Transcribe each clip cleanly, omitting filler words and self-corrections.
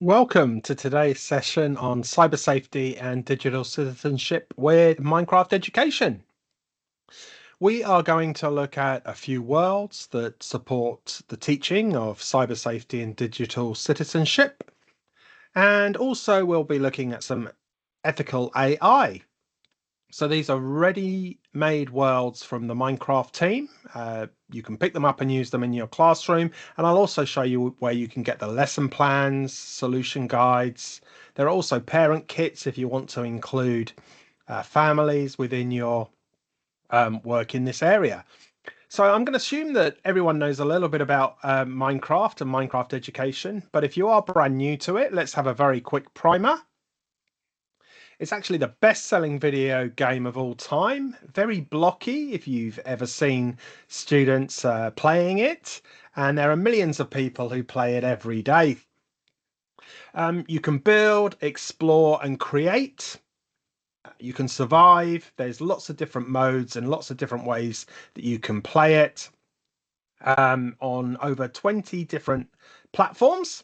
Welcome to today's session on cyber safety and digital citizenship with Minecraft Education. We are going to look at a few worlds that support the teaching of cyber safety and digital citizenship. And also we'll be looking at some ethical AI. So these are ready-made worlds from the Minecraft team. You can pick them up and use them in your classroom. And I'll also show you where you can get the lesson plans, solution guides. There are also parent kits if you want to include families within your work in this area. So I'm going to assume that everyone knows a little bit about Minecraft and Minecraft education. But if you are brand new to it, let's have a very quick primer. It's actually the best-selling video game of all time. Very blocky if you've ever seen students playing it. And there are millions of people who play it every day. You can build, explore, and create. You can survive. There's lots of different modes and lots of different ways that you can play it on over 20 different platforms.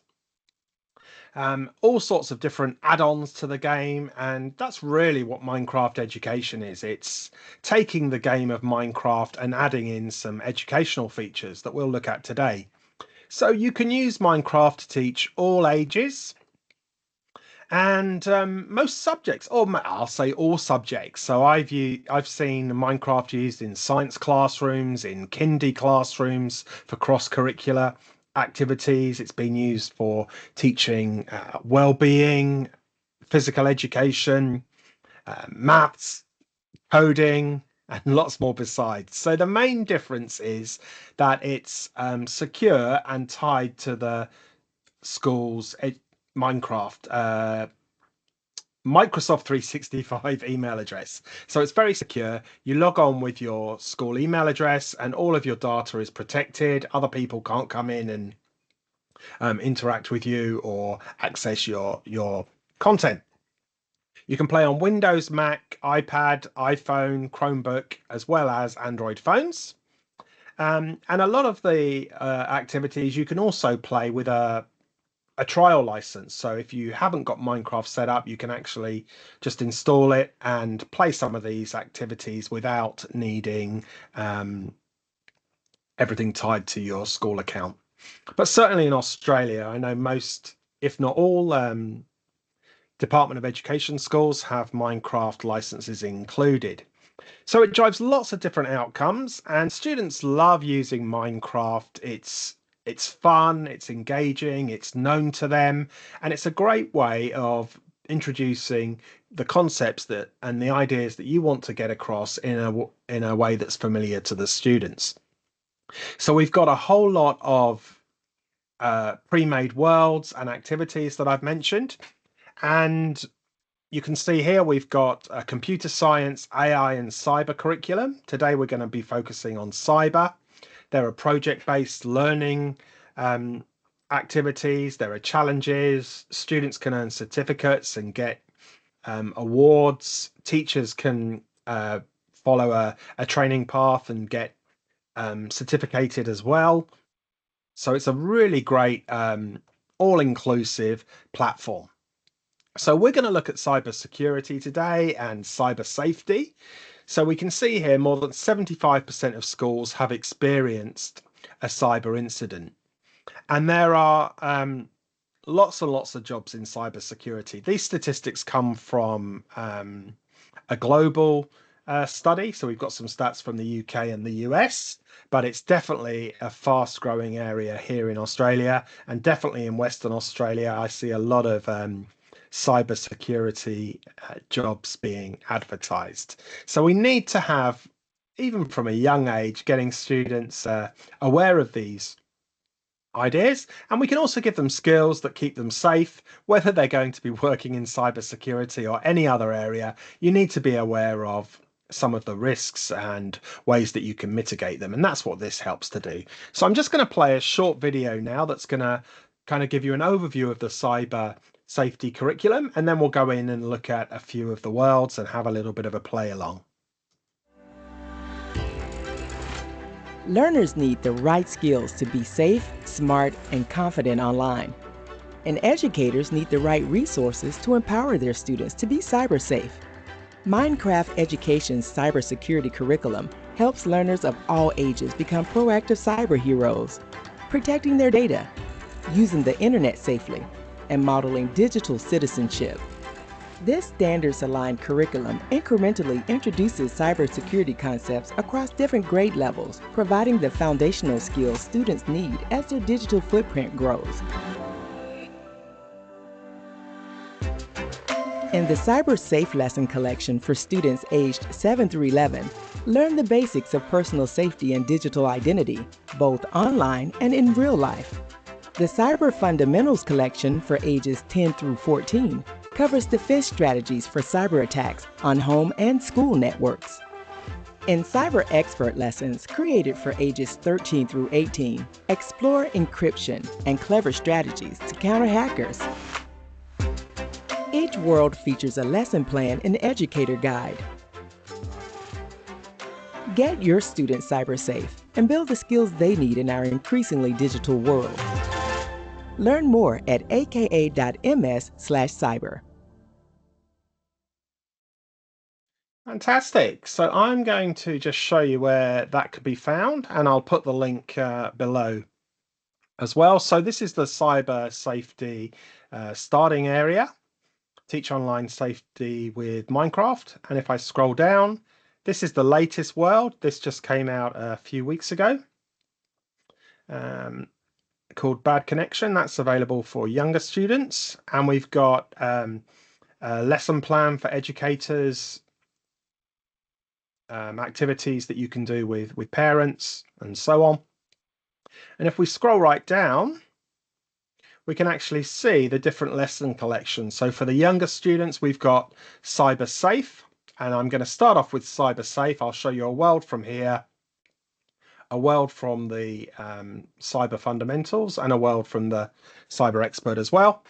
All sorts of different add-ons to the game, and that's really what Minecraft Education is. It's taking the game of Minecraft and adding in some educational features that we'll look at today. So you can use Minecraft to teach all ages and most subjects, or I'll say all subjects. So I've seen Minecraft used in science classrooms, in kindy classrooms for cross-curricular activities. It's been used for teaching well-being, physical education, maths, coding, and lots more besides. So the main difference is that it's secure and tied to the school's Minecraft Microsoft 365 email address. So it's very secure. You log on with your school email address and all of your data is protected. Other people can't come in and interact with you or access your content. You can play on Windows, Mac, iPad, iPhone, Chromebook, as well as Android phones. And a lot of the activities you can also play with a trial license. So if you haven't got Minecraft set up, you can actually just install it and play some of these activities without needing everything tied to your school account. But certainly in Australia, I know most, if not all, Department of Education schools have Minecraft licenses included. So it drives lots of different outcomes, and students love using Minecraft. It's fun, it's engaging, it's known to them, and it's a great way of introducing the concepts that and the ideas that you want to get across in a way that's familiar to the students. So we've got a whole lot of pre-made worlds and activities that I've mentioned, and you can see here we've got a computer science, AI, and cyber curriculum. Today we're going to be focusing on cyber. There are project-based learning activities. There are challenges. Students can earn certificates and get awards. Teachers can follow a training path and get certificated as well. So it's a really great all-inclusive platform. So we're going to look at cybersecurity today and cyber safety. So we can see here more than 75% of schools have experienced a cyber incident. And there are lots and lots of jobs in cybersecurity. These statistics come from a global study. So we've got some stats from the UK and the US, but it's definitely a fast growing area here in Australia, and definitely in Western Australia. I see a lot of cybersecurity jobs being advertised. So we need to have, even from a young age, getting students aware of these ideas, and we can also give them skills that keep them safe, whether they're going to be working in cybersecurity or any other area. You need to be aware of some of the risks and ways that you can mitigate them, and that's what this helps to do. So I'm just going to play a short video now that's going to kind of give you an overview of the cyber safety curriculum, and then we'll go in and look at a few of the worlds and have a little bit of a play along. Learners need the right skills to be safe, smart, and confident online. and educators need the right resources to empower their students to be cyber safe. Minecraft Education's cybersecurity curriculum helps learners of all ages become proactive cyber heroes, protecting their data, using the internet safely, and modeling digital citizenship. This standards-aligned curriculum incrementally introduces cybersecurity concepts across different grade levels, providing the foundational skills students need as their digital footprint grows. In the Cyber Safe lesson collection for students aged 7 through 11, learn the basics of personal safety and digital identity, both online and in real life. The Cyber Fundamentals collection for ages 10 through 14 covers defense strategies for cyber attacks on home and school networks. In Cyber Expert lessons created for ages 13 through 18, explore encryption and clever strategies to counter hackers. Each world features a lesson plan and educator guide. Get your students cyber safe and build the skills they need in our increasingly digital world. Learn more at aka.ms/cyber. Fantastic. So I'm going to just show you where that could be found, and I'll put the link below as well. So this is the cyber safety starting area. Teach online safety with Minecraft. And if I scroll down, this is the latest world. This just came out a few weeks ago, called Bad Connection. That's available for younger students. And we've got a lesson plan for educators, activities that you can do with parents and so on. And if we scroll right down, we can actually see the different lesson collections. So for the younger students, we've got Cyber Safe, and I'm going to start off with Cyber Safe. I'll show you a world from here, a world from the Cyber Fundamentals, and a world from the Cyber Expert as well.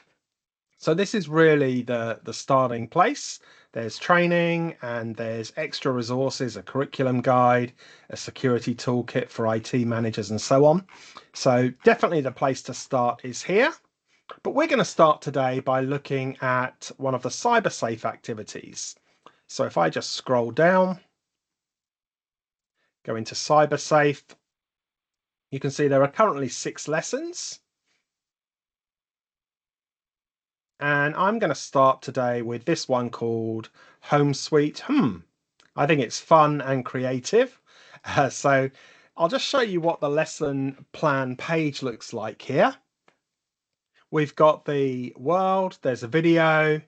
So this is really the starting place. There's training and there's extra resources, a curriculum guide, a security toolkit for IT managers and so on. So definitely the place to start is here. But we're going to start today by looking at one of the cyber safe activities. So if I just scroll down, go into cyber safe, you can see there are currently 6 lessons. And I'm going to start today with this one called Home Sweet I think it's fun and creative. So I'll just show you what the lesson plan page looks like here. We've got the world, there's a video,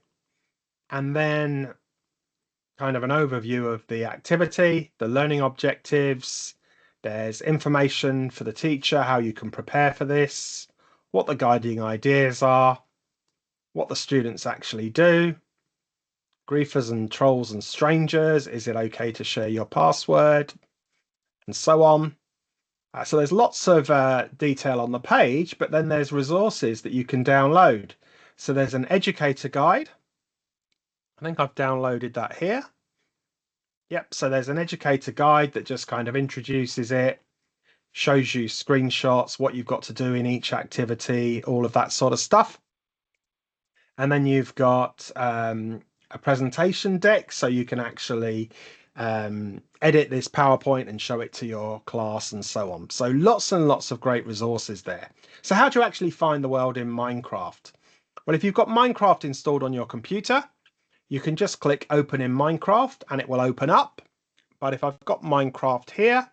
and then kind of an overview of the activity, the learning objectives. There's information for the teacher, how you can prepare for this, what the guiding ideas are, what the students actually do, griefers and trolls and strangers, is it okay to share your password, and so on. So there's lots of detail on the page, but then there's resources that you can download. So there's an educator guide. I think I've downloaded that here. Yep, so there's an educator guide that just kind of introduces it, shows you screenshots, what you've got to do in each activity, all of that sort of stuff. And then you've got a presentation deck, so you can actually edit this PowerPoint and show it to your class and so on. So lots and lots of great resources there. So how do you actually find the world in Minecraft? Well, if you've got Minecraft installed on your computer, you can just click open in Minecraft and it will open up. But if I've got Minecraft here,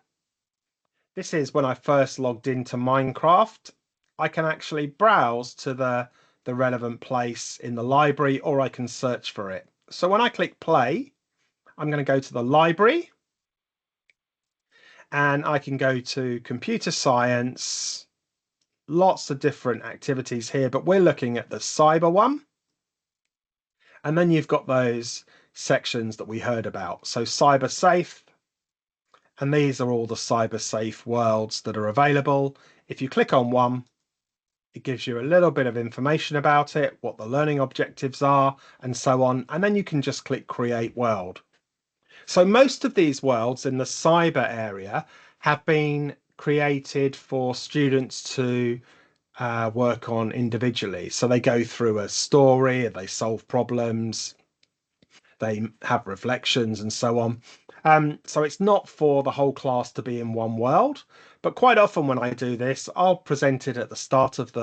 this is when I first logged into Minecraft. I can actually browse to the relevant place in the library, or I can search for it. So when I click play, I'm going to go to the library and I can go to computer science, lots of different activities here, but we're looking at the cyber one. And then you've got those sections that we heard about. So cyber safe, and these are all the cyber safe worlds that are available. If you click on one, it gives you a little bit of information about it, what the learning objectives are, and so on. And then you can just click create world. So most of these worlds in the cyber area have been created for students to work on individually. So they go through a story, they solve problems, they have reflections and so on. So it's not for the whole class to be in one world, but quite often when I do this, I'll present it at the start of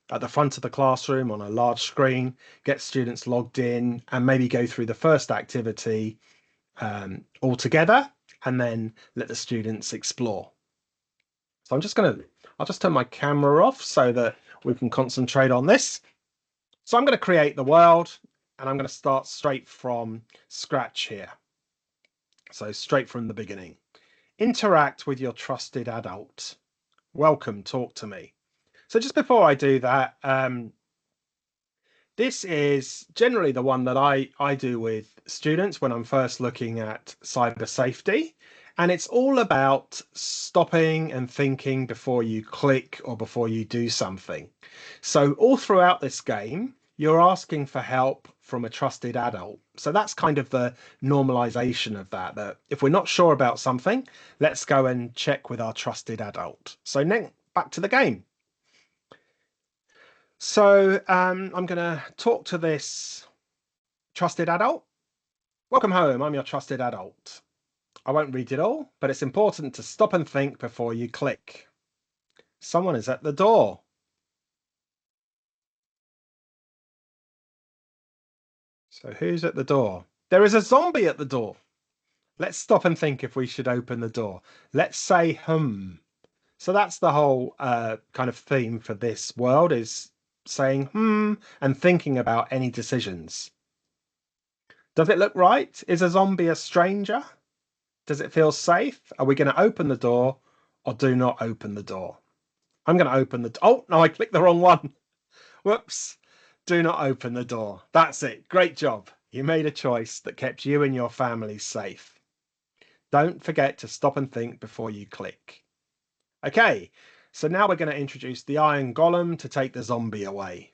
at the front of the classroom on a large screen, get students logged in, and maybe go through the first activity all together, and then let the students explore. So I'll just turn my camera off so that we can concentrate on this. So I'm going to create the world, and I'm going to start straight from scratch here. So straight from the beginning. Interact with your trusted adult. Welcome, talk to me. So just before I do that, this is generally the one that I do with students when I'm first looking at cyber safety. And it's all about stopping and thinking before you click or before you do something. So all throughout this game, you're asking for help from a trusted adult. So that's kind of the normalization of that if we're not sure about something, let's go and check with our trusted adult. So now back to the game. So I'm going to talk to this trusted adult. Welcome home. I'm your trusted adult. I won't read it all, but it's important to stop and think before you click. Someone is at the door. So who's at the door? There is a zombie at the door. Let's stop and think if we should open the door. Let's say So that's the whole kind of theme for this world, is saying and thinking about any decisions. Does it look right? Is a zombie a stranger? Does it feel safe? Are we going to open the door or do not open the door? I'm going to open the Oh, no, I clicked the wrong one. Whoops. Do not open the door. That's it. Great job. You made a choice that kept you and your family safe. Don't forget to stop and think before you click. Okay, so now we're going to introduce the Iron Golem to take the zombie away.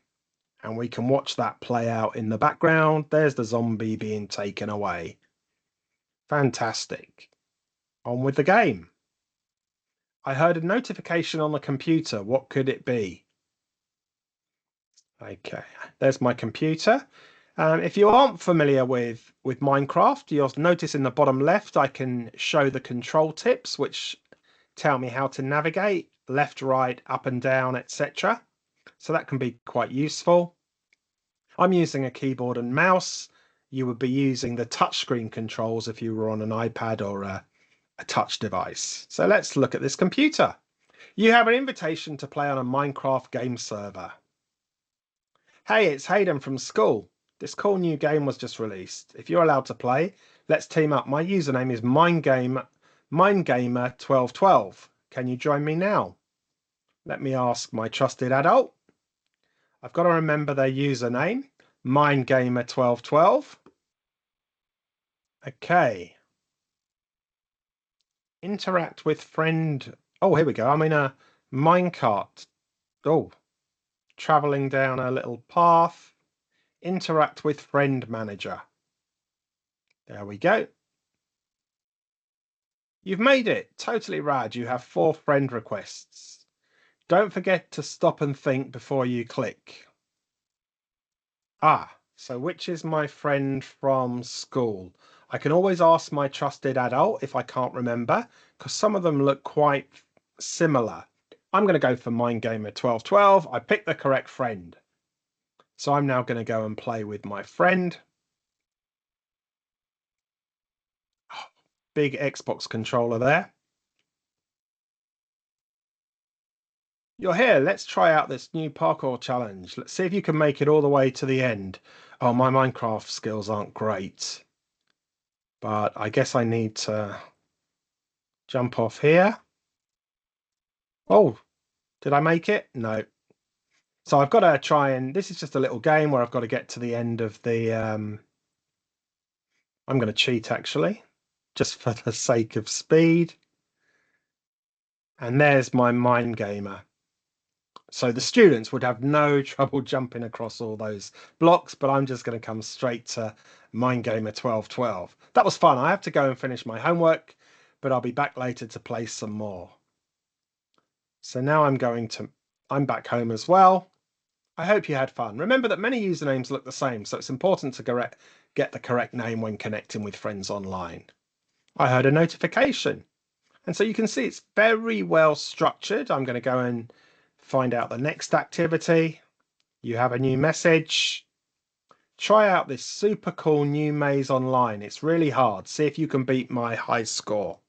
And we can watch that play out in the background. There's the zombie being taken away. Fantastic. On with the game. I heard a notification on the computer. What could it be? Okay, there's my computer. If you aren't familiar with Minecraft, you'll notice in the bottom left, I can show the control tips, which tell me how to navigate left, right, up and down, etc. So that can be quite useful. I'm using a keyboard and mouse. You would be using the touchscreen controls if you were on an iPad or a touch device. So let's look at this computer. You have an invitation to play on a Minecraft game server. Hey, it's Hayden from school. This cool new game was just released. If you're allowed to play, let's team up. My username is MindGamer1212. Can you join me now? Let me ask my trusted adult. I've got to remember their username, MindGamer1212. Okay. Interact with friend. Oh, here we go. I'm in a minecart. Oh, traveling down a little path. Interact with friend manager. There we go. You've made it. Totally rad. You have 4 friend requests. Don't forget to stop and think before you click. So which is my friend from school? I can always ask my trusted adult if I can't remember, because some of them look quite similar. I'm going to go for MindGamer1212. I picked the correct friend. So I'm now going to go and play with my friend. Oh, big Xbox controller there. You're here. Let's try out this new parkour challenge. Let's see if you can make it all the way to the end. Oh, my Minecraft skills aren't great. But I guess I need to jump off here. Oh, did I make it? No. So I've got to try and... This is just a little game where I've got to get to the end of the... I'm going to cheat, actually, just for the sake of speed. And there's my Mind Gamer. So the students would have no trouble jumping across all those blocks, but I'm just going to come straight to MindGamer1212. That was fun. I have to go and finish my homework, but I'll be back later to play some more. So now I'm going to... I'm back home as well. I hope you had fun. Remember that many usernames look the same, so it's important to get the correct name when connecting with friends online. I heard a notification. And so you can see it's very well structured. I'm going to go and find out the next activity. You have a new message. Try out this super cool new maze online. It's really hard. See if you can beat my high score.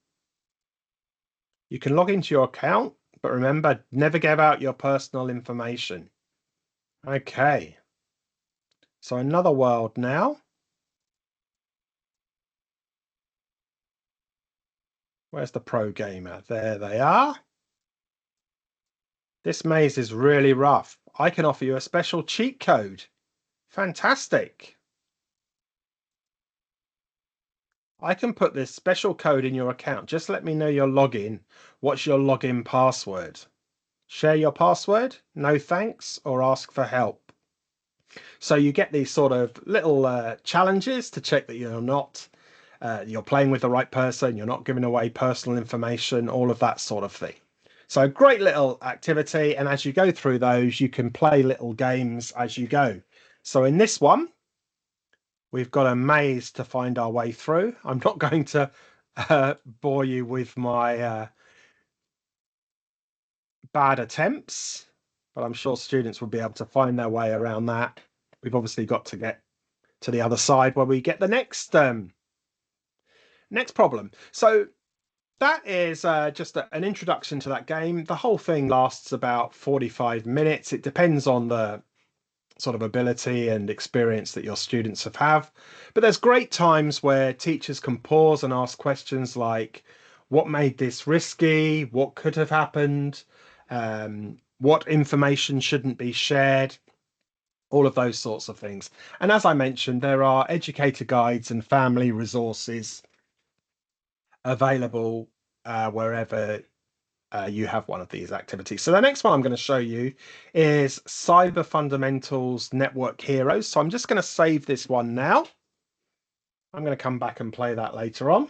You can log into your account, but remember, never give out your personal information. Okay, so another world now. Where's the pro gamer? There they are. This maze is really rough. I can offer you a special cheat code. Fantastic. I can put this special code in your account. Just let me know your login. What's your login password? Share your password? No thanks, or ask for help. So you get these sort of little challenges to check that you're playing with the right person, you're not giving away personal information, all of that sort of thing. So great little activity. And as you go through those, you can play little games as you go. So in this one, we've got a maze to find our way through. I'm not going to bore you with my bad attempts, but I'm sure students will be able to find their way around that. We've obviously got to get to the other side where we get the next problem. So that is just an introduction to that game. The whole thing lasts about 45 minutes. It depends on the sort of ability and experience that your students have. But there's great times where teachers can pause and ask questions like, what made this risky? What could have happened? What information shouldn't be shared? All of those sorts of things. And as I mentioned, there are educator guides and family resources available wherever you have one of these activities. So the next one I'm going to show you is Cyber Fundamentals Network Heroes. So I'm just going to save this one now. I'm going to come back and play that later on.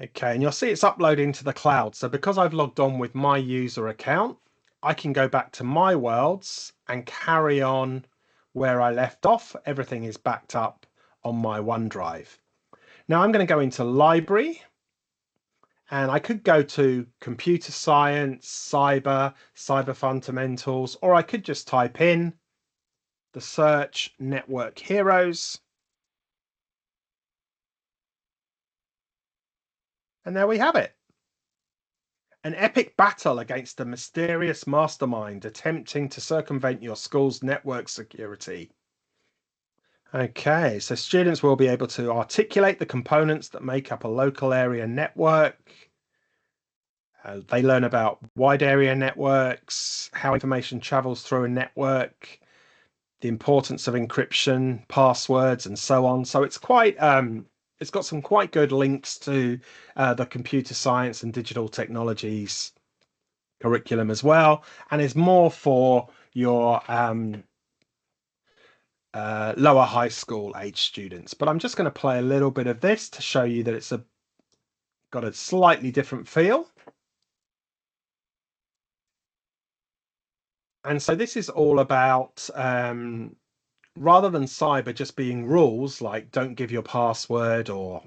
Okay, and you'll see it's uploading to the cloud. So because I've logged on with my user account, I can go back to my worlds and carry on where I left off. Everything is backed up on my OneDrive. Now I'm going to go into library, and I could go to computer science, cyber fundamentals, or I could just type in the search network heroes. And there we have it. An epic battle against a mysterious mastermind attempting to circumvent your school's network security. Okay, so students will be able to articulate the components that make up a local area network. They learn about wide area networks, how information travels through a network, the importance of encryption, passwords, and so on. So it's it's got some quite good links to the computer science and digital technologies curriculum as well, and is more for your lower high school age students. But I'm just going to play a little bit of this to show you that it's got a slightly different feel. And so this is all about rather than cyber just being rules like don't give your password or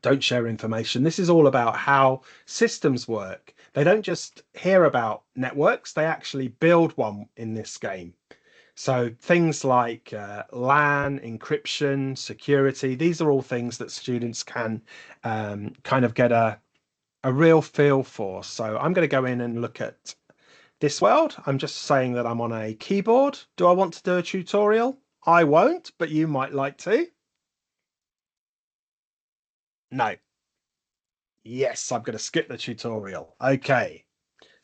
don't share information. This is all about how systems work. They don't just hear about networks, they actually build one in this game. So things like LAN, encryption, security, these are all things that students can kind of get a real feel for. So I'm going to go in and look at this world. I'm just saying that I'm on a keyboard. Do I want to do a tutorial? I won't, but you might like to. No. Yes, I'm going to skip the tutorial. Okay.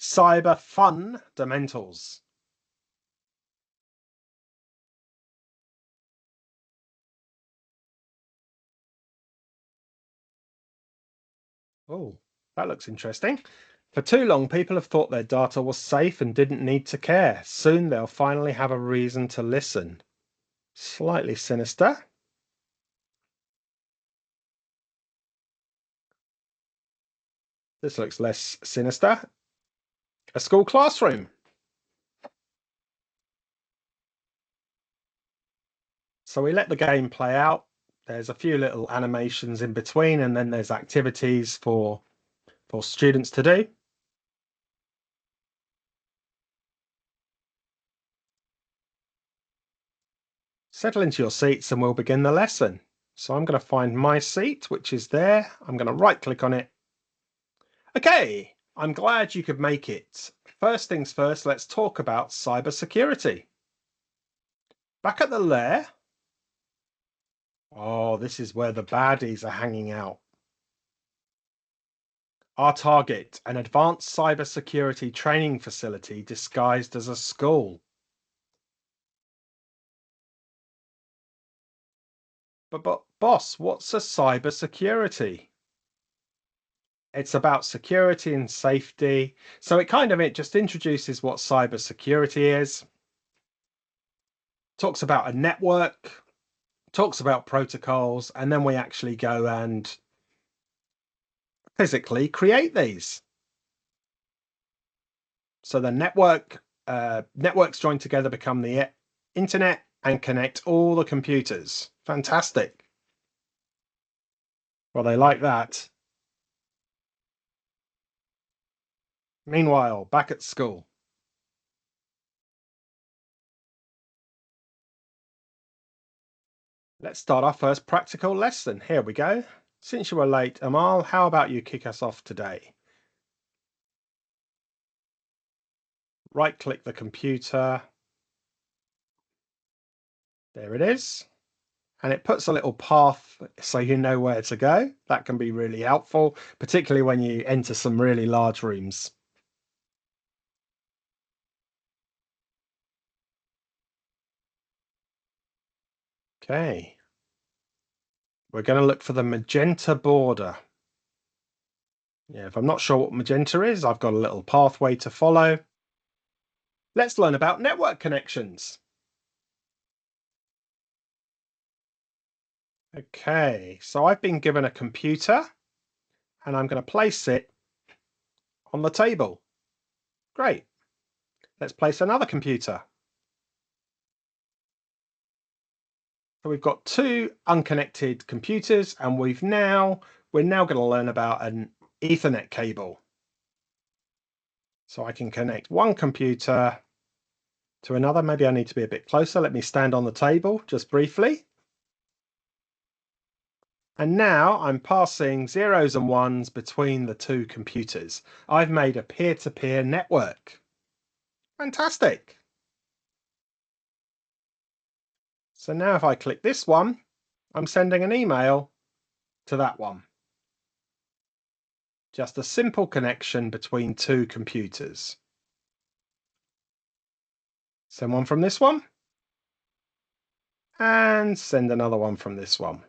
Cyber fundamentals. Oh, that looks interesting. For too long, people have thought their data was safe and didn't need to care. Soon they'll finally have a reason to listen. Slightly sinister. This looks less sinister. A school classroom. So we let the game play out. There's a few little animations in between, and then there's activities for students to do. Settle into your seats and we'll begin the lesson. So I'm going to find my seat, which is there. I'm going to right click on it. Okay, I'm glad you could make it. First things first, let's talk about cybersecurity. Back at the lair. Oh, this is where the baddies are hanging out. Our target, an advanced cybersecurity training facility disguised as a school. But boss, what's a cybersecurity? It's about security and safety. So it just introduces what cybersecurity is, talks about a network, talks about protocols, and then we actually go and physically create these. So the networks joined together become the internet and connect all the computers. Fantastic. Well, they like that. Meanwhile, back at school. Let's start our first practical lesson. Here we go. Since you were late, Amal, how about you kick us off today? Right-click the computer. There it is. And it puts a little path so you know where to go. That can be really helpful, particularly when you enter some really large rooms. Okay. We're going to look for the magenta border. Yeah, if I'm not sure what magenta is, I've got a little pathway to follow. Let's learn about network connections. Okay, so I've been given a computer and I'm going to place it on the table. Great. Let's place another computer. So we've got two unconnected computers and we're now going to learn about an Ethernet cable. So I can connect one computer to another. Maybe I need to be a bit closer. Let me stand on the table just briefly. And now I'm passing zeros and ones between the two computers. I've made a peer-to-peer network. Fantastic. So now if I click this one, I'm sending an email to that one. Just a simple connection between two computers. Send one from this one. And send another one from this one.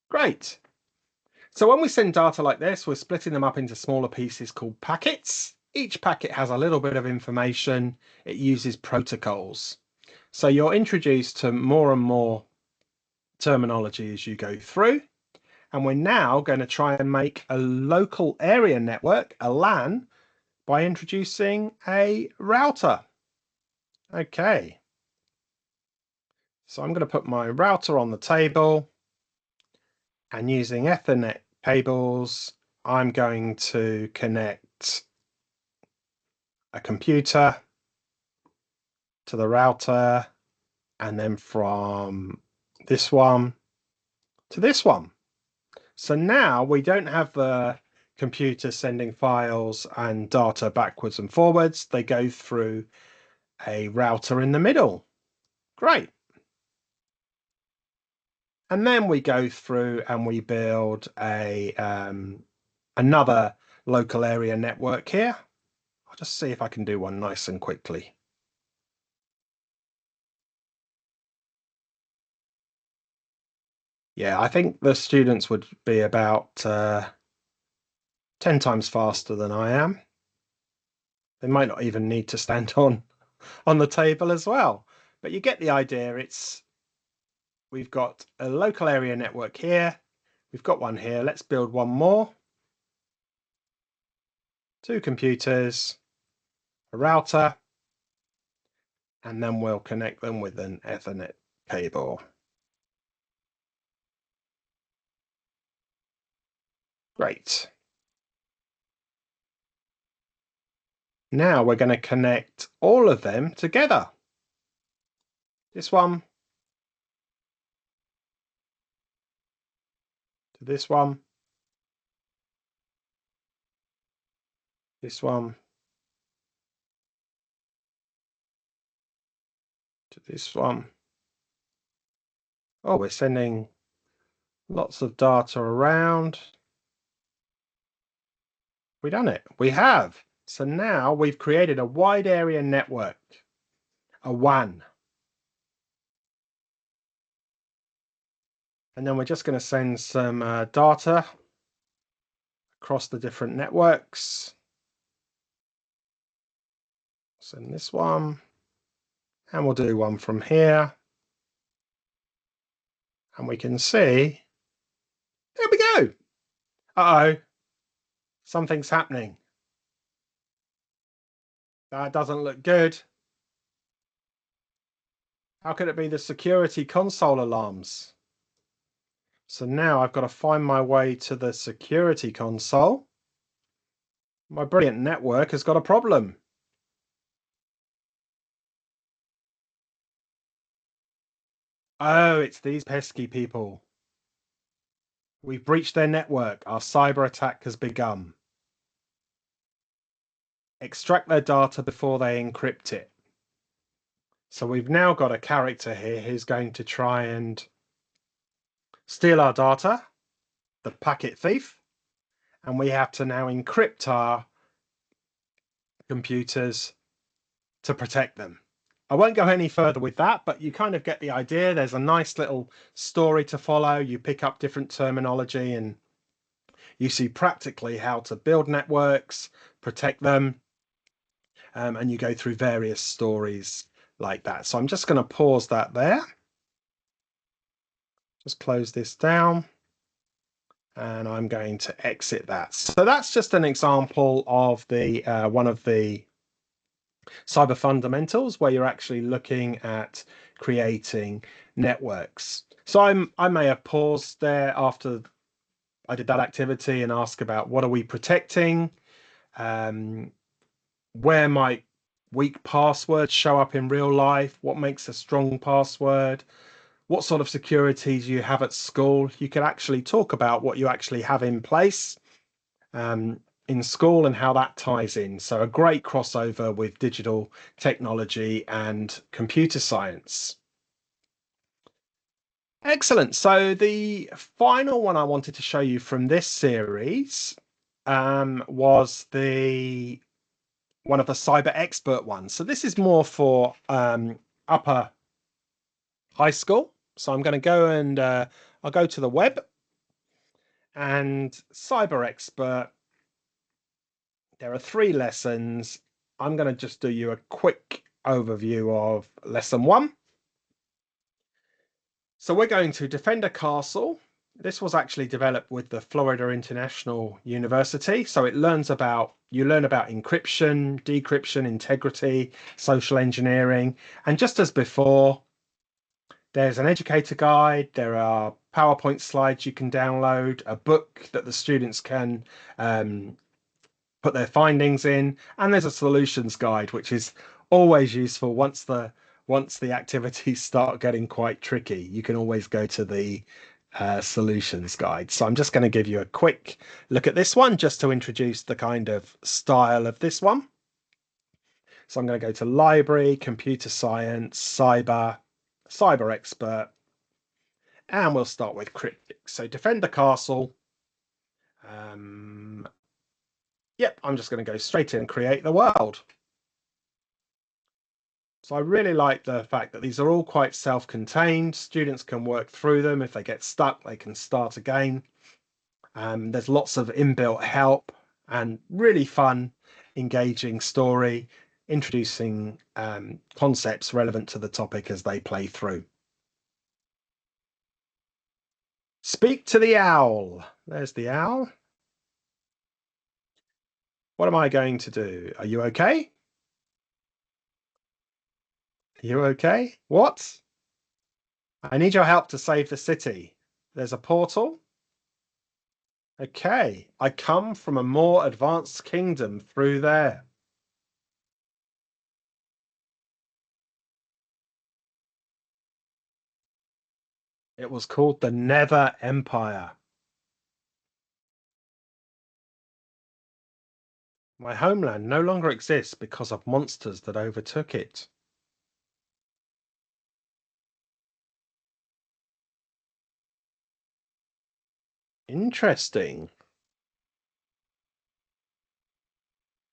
Great. So when we send data like this, we're splitting them up into smaller pieces called packets. Each packet has a little bit of information. It uses protocols. So you're introduced to more and more terminology as you go through. And we're now going to try and make a local area network, a LAN, by introducing a router. Okay. So I'm going to put my router on the table and using Ethernet cables, I'm going to connect a computer to the router and then from this one to this one. So now we don't have the computer sending files and data backwards and forwards. They go through a router in the middle. Great. And then we go through and we build a another local area network here. I'll just see if I can do one nice and quickly. Yeah, I think the students would be about 10 times faster than I am. They might not even need to stand on the table as well. But you get the idea. We've got a local area network here. We've got one here. Let's build one more. two computers, a router, and then we'll connect them with an Ethernet cable. Great. Now we're going to connect all of them together. This one to this one, this one to this one. Oh, we're sending lots of data around. We done it. We have. So now we've created a wide area network, a WAN. And then we're just going to send some data across the different networks. Send this one. And we'll do one from here. And we can see, there we go. Uh-oh, something's happening. That doesn't look good. How could it be the security console alarms? So now I've got to find my way to the security console. My brilliant network has got a problem. Oh, it's these pesky people. We've breached their network. Our cyber attack has begun. Extract their data before they encrypt it. So we've now got a character here who's going to try and steal our data, the packet thief, and we have to now encrypt our computers to protect them. I won't go any further with that, but you kind of get the idea. There's a nice little story to follow. You pick up different terminology and you see practically how to build networks, protect them, and you go through various stories like that. So I'm just going to pause that there. Just close this down. And I'm going to exit that. So that's just an example of the one of the cyber fundamentals where you're actually looking at creating networks. So I may have paused there after I did that activity and ask about what are we protecting, where might weak passwords show up in real life, what makes a strong password, what sort of security do you have at school. You could actually talk about what you actually have in place in school and how that ties in. So a great crossover with digital technology and computer science. Excellent. So the final one I wanted to show you from this series was the one of the cyber expert ones. So this is more for upper high school. So I'm going to go and I'll go to the web and cyber expert. There are 3 lessons. I'm going to just do you a quick overview of lesson 1. So we're going to defend a castle. This was actually developed with the Florida International University. So you learn about encryption, decryption, integrity, social engineering. And just as before, there's an educator guide. There are PowerPoint slides you can download, a book that the students can put their findings in, and there's a solutions guide, which is always useful once the activities start getting quite tricky. You can always go to the solutions guide. So I'm just going to give you a quick look at this one just to introduce the kind of style of this one. So I'm going to go to library, computer science, cyber expert, and we'll start with cryptic. So defend the castle. Yep, I'm just going to go straight in and create the world. So I really like the fact that these are all quite self-contained. Students can work through them. If they get stuck, they can start again. There's lots of inbuilt help and really fun, engaging story, introducing concepts relevant to the topic as they play through. Speak to the owl. There's the owl. What am I going to do? Are you okay? Are you okay? What? I need your help to save the city. There's a portal. Okay. I come from a more advanced kingdom through there. It was called the Nether Empire. My homeland no longer exists because of monsters that overtook it. Interesting.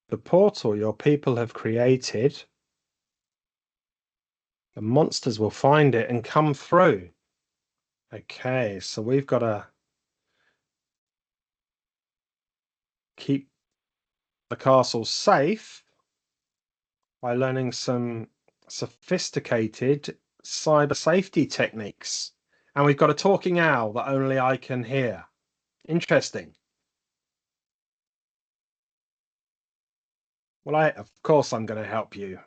The portal your people have created, the monsters will find it and come through. Okay, so we've got to keep the castle safe by learning some sophisticated cyber safety techniques. And we've got a talking owl that only I can hear. Interesting. Well, of course, I'm going to help you.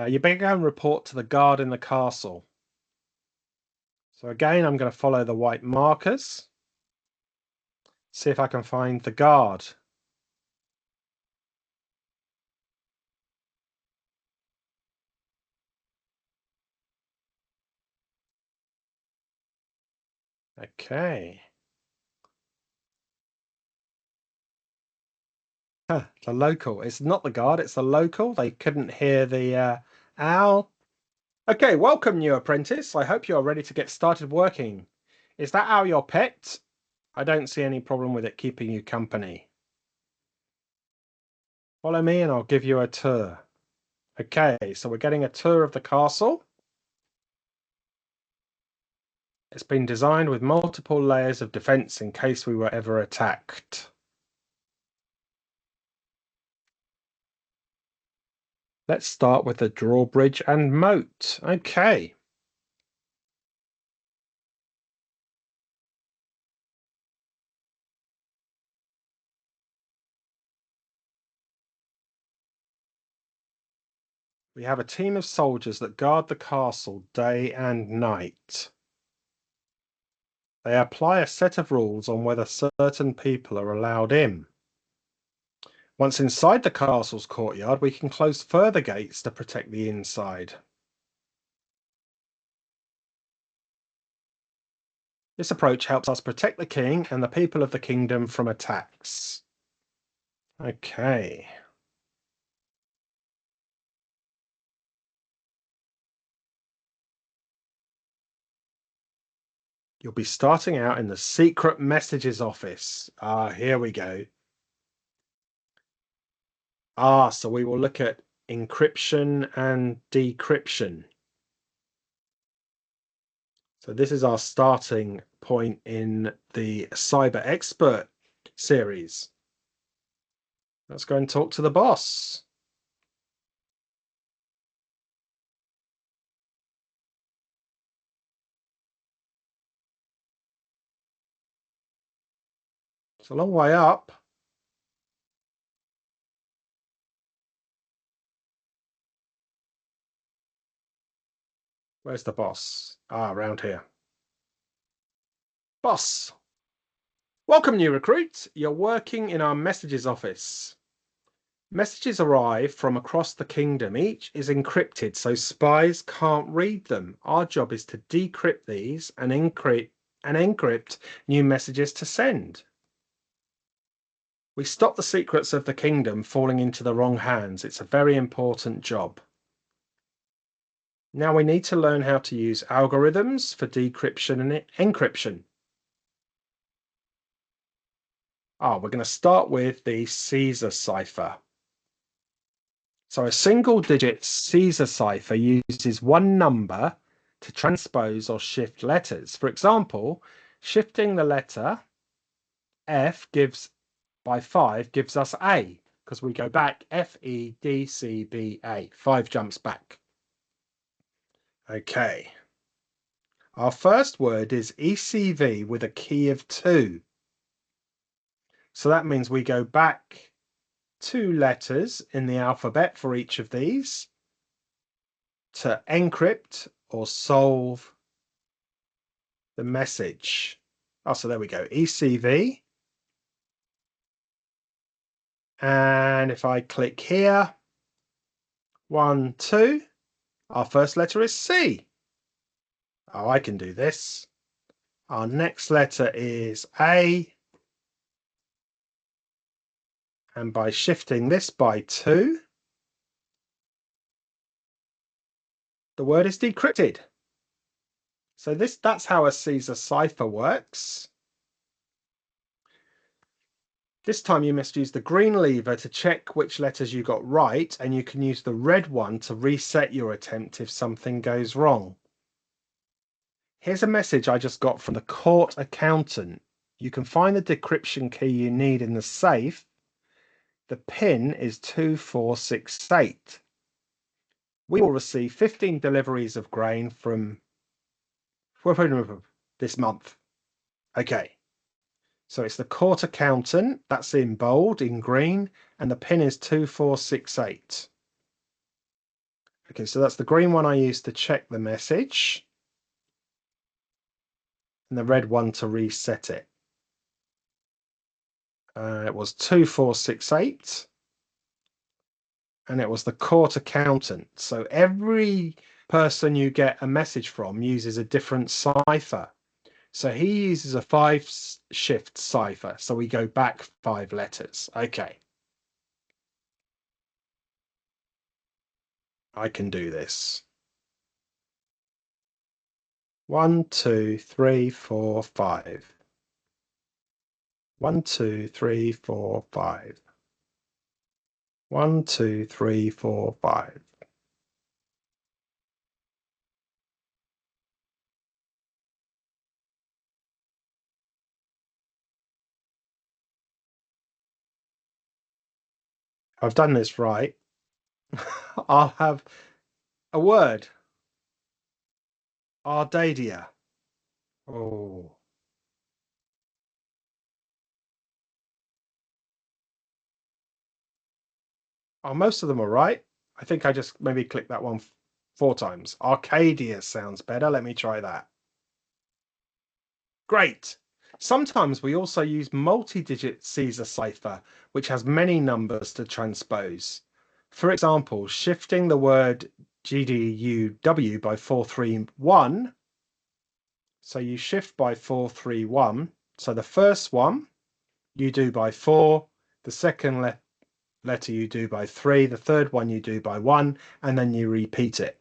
You better go and report to the guard in the castle. So again, I'm going to follow the white markers. See if I can find the guard. Okay. Huh, the local. It's not the guard, it's the local. They couldn't hear the owl. Okay, welcome, new apprentice. I hope you are ready to get started working. Is that owl your pet? I don't see any problem with it keeping you company. Follow me and I'll give you a tour. Okay, so we're getting a tour of the castle. It's been designed with multiple layers of defense in case we were ever attacked. Let's start with the drawbridge and moat. Okay. We have a team of soldiers that guard the castle day and night. They apply a set of rules on whether certain people are allowed in. Once inside the castle's courtyard, we can close further gates to protect the inside. This approach helps us protect the king and the people of the kingdom from attacks. Okay. You'll be starting out in the secret messages office. Here we go. So we will look at encryption and decryption. So this is our starting point in the Cyber Expert series. Let's go and talk to the boss. It's a long way up. Where's the boss? Around here. Boss. Welcome, new recruit. You're working in our messages office. Messages arrive from across the kingdom. Each is encrypted so spies can't read them. Our job is to decrypt these and encrypt new messages to send. We stop the secrets of the kingdom falling into the wrong hands. It's a very important job. Now we need to learn how to use algorithms for decryption and encryption. We're going to start with the Caesar cipher. So a single digit Caesar cipher uses one number to transpose or shift letters. For example, shifting the letter F by 5 gives us A, because we go back FEDCBA. 5 jumps back. Okay. Our first word is ECV with a key of 2. So that means we go back 2 letters in the alphabet for each of these to encrypt or solve the message. Oh, so there we go, ECV. And if I click here, 1, 2, our first letter is C. Oh, I can do this. Our next letter is A. And by shifting this by 2, the word is decrypted. So that's how a Caesar cipher works. This time you must use the green lever to check which letters you got right, and you can use the red one to reset your attempt if something goes wrong. Here's a message I just got from the court accountant. You can find the decryption key you need in the safe. The PIN is 2468. We will receive 15 deliveries of grain from this month. Okay. So it's the court accountant, that's in bold, in green, and the PIN is 2468. Okay, so that's the green one I used to check the message, and the red one to reset it. It was 2468, and it was the court accountant. So every person you get a message from uses a different cipher. So he uses a 5-shift cipher. So we go back 5 letters. Okay. I can do this. 1, 2, 3, 4, 5. 1, 2, 3, 4, 5. 1, 2, 3, 4, 5. I've done this right. I'll have a word. Ardadia. Oh. Oh, most of them are right. I think I just maybe clicked that one 4 times. Arcadia sounds better. Let me try that. Great. Sometimes we also use multi-digit Caesar cipher, which has many numbers to transpose. For example, shifting the word GDUW by 431. So you shift by 431. So the first one you do by 4, the second letter you do by 3, the third one you do by 1, and then you repeat it.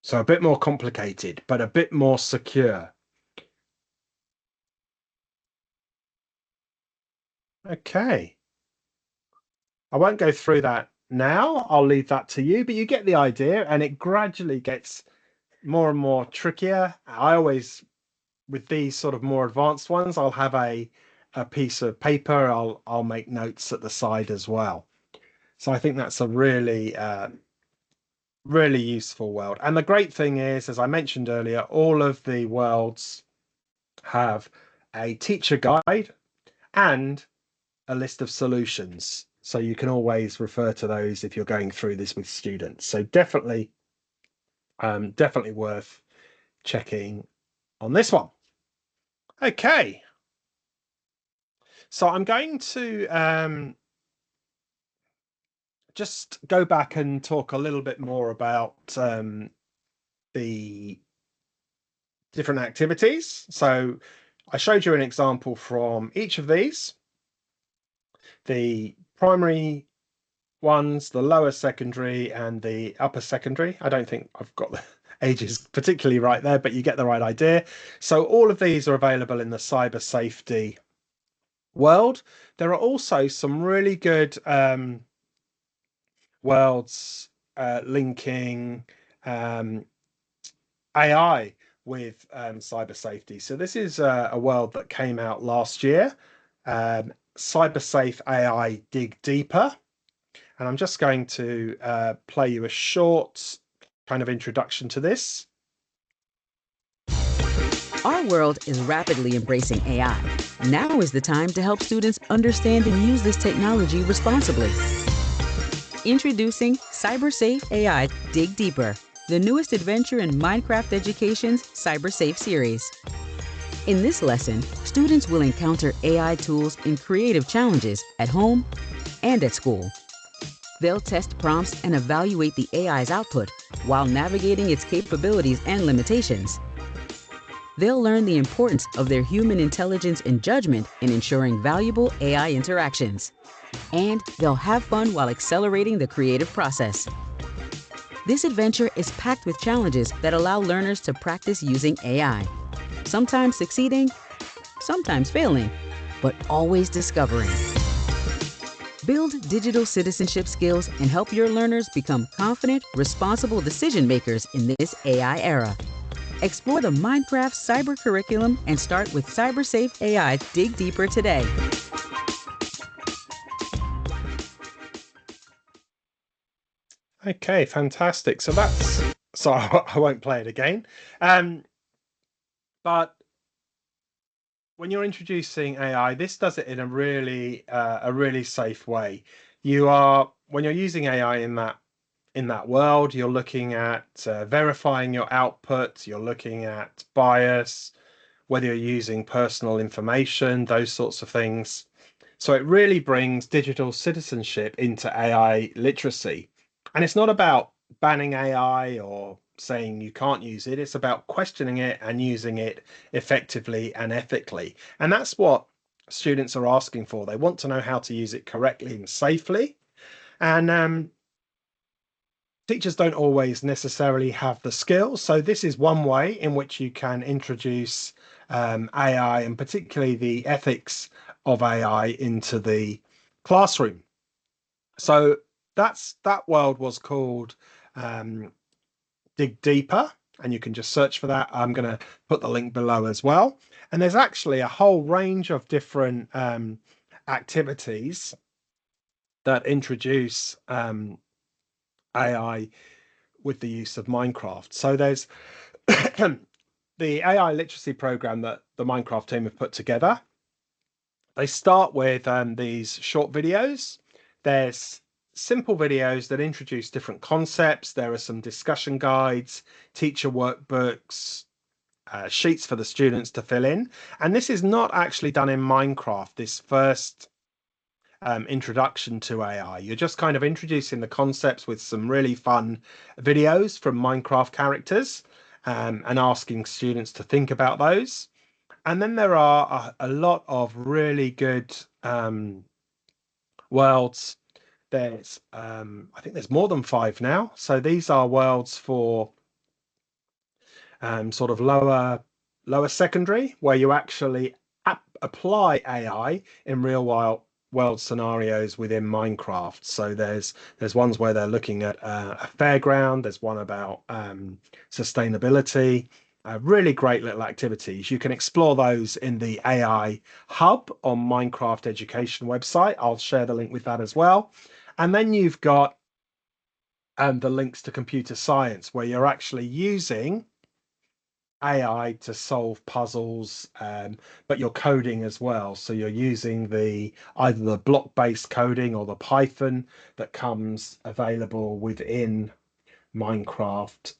So a bit more complicated, but a bit more secure. Okay. I won't go through that now. I'll leave that to you, but you get the idea, and it gradually gets more and more trickier. I always, with these sort of more advanced ones, I'll have a piece of paper. I'll make notes at the side as well. So I think that's a really useful world. And the great thing is, as I mentioned earlier, all of the worlds have a teacher guide and a list of solutions. So you can always refer to those if you're going through this with students. So definitely worth checking on this one. Okay. So I'm going to just go back and talk a little bit more about the different activities. So I showed you an example from each of these. The primary ones, the lower secondary and the upper secondary. I don't think I've got the ages particularly right there, but you get the right idea. So all of these are available in the cyber safety world. There are also some really good worlds linking AI with cyber safety. So this is a world that came out last year. Cyber Safe AI Dig Deeper. And I'm just going to play you a short kind of introduction to this. Our world is rapidly embracing AI. Now is the time to help students understand and use this technology responsibly. Introducing CyberSafe AI Dig Deeper, the newest adventure in Minecraft Education's CyberSafe series. In this lesson, students will encounter AI tools in creative challenges at home and at school. They'll test prompts and evaluate the AI's output while navigating its capabilities and limitations. They'll learn the importance of their human intelligence and judgment in ensuring valuable AI interactions. And they'll have fun while accelerating the creative process. This adventure is packed with challenges that allow learners to practice using AI. Sometimes succeeding, sometimes failing, but always discovering. Build digital citizenship skills and help your learners become confident, responsible decision makers in this AI era. Explore the Minecraft cyber curriculum and start with CyberSafe AI Dig Deeper today. Okay, fantastic. So I won't play it again. But when you're introducing AI, this does it in a really safe way. When you're using AI in that world, you're looking at verifying your output, you're looking at bias, whether you're using personal information, those sorts of things. So it really brings digital citizenship into AI literacy. And it's not about banning AI or saying you can't use it, it's about questioning it and using it effectively and ethically. And that's what students are asking for. They want to know how to use it correctly and safely. And teachers don't always necessarily have the skills. So this is one way in which you can introduce AI and particularly the ethics of AI into the classroom. So that world was called Dig Deeper, and you can just search for that. I'm going to put the link below as well. And there's actually a whole range of different activities that introduce AI with the use of Minecraft. So there's the AI literacy program that the Minecraft team have put together. They start with these short videos. There's simple videos that introduce different concepts. There are some discussion guides, teacher workbooks, sheets for the students to fill in. And this is not actually done in Minecraft, this first introduction to AI. You're just kind of introducing the concepts with some really fun videos from Minecraft characters and asking students to think about those. And then there are a lot of really good worlds. I think there's more than 5 now. So these are worlds for sort of lower secondary, where you actually apply AI in real world scenarios within Minecraft. So there's ones where they're looking at a fairground. There's one about sustainability. Really great little activities. You can explore those in the AI Hub on Minecraft Education website. I'll share the link with that as well. And then you've got the links to computer science, where you're actually using AI to solve puzzles, but you're coding as well. So you're using either the block-based coding or the Python that comes available within Minecraft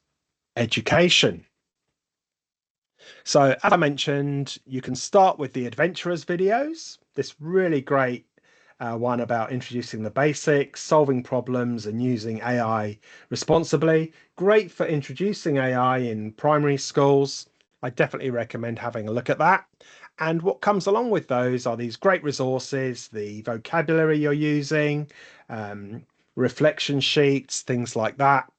Education. So as I mentioned, you can start with the adventurers videos. This really great one about introducing the basics, solving problems and using AI responsibly. Great for introducing AI in primary schools. I definitely recommend having a look at that. And what comes along with those are these great resources, the vocabulary you're using, reflection sheets, things like that.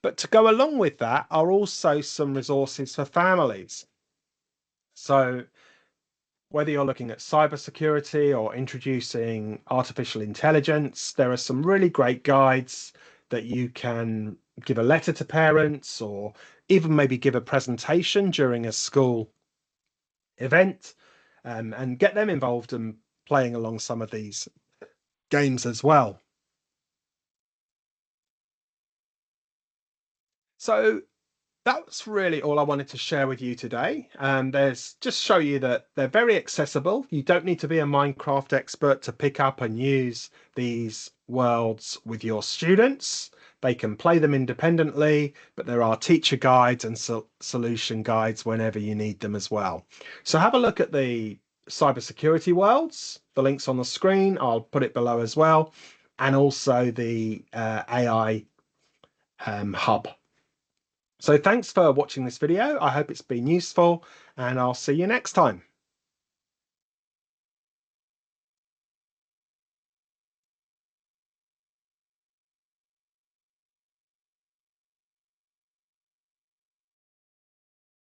But to go along with that are also some resources for families. So whether you're looking at cybersecurity or introducing artificial intelligence, there are some really great guides that you can give a letter to parents or even maybe give a presentation during a school event and get them involved and playing along some of these games as well. So that's really all I wanted to share with you today. There's just show you that they're very accessible. You don't need to be a Minecraft expert to pick up and use these worlds with your students. They can play them independently, but there are teacher guides and solution guides whenever you need them as well. So have a look at the cybersecurity worlds. The link's on the screen. I'll put it below as well. And also the AI hub. So thanks for watching this video. I hope it's been useful, and I'll see you next time.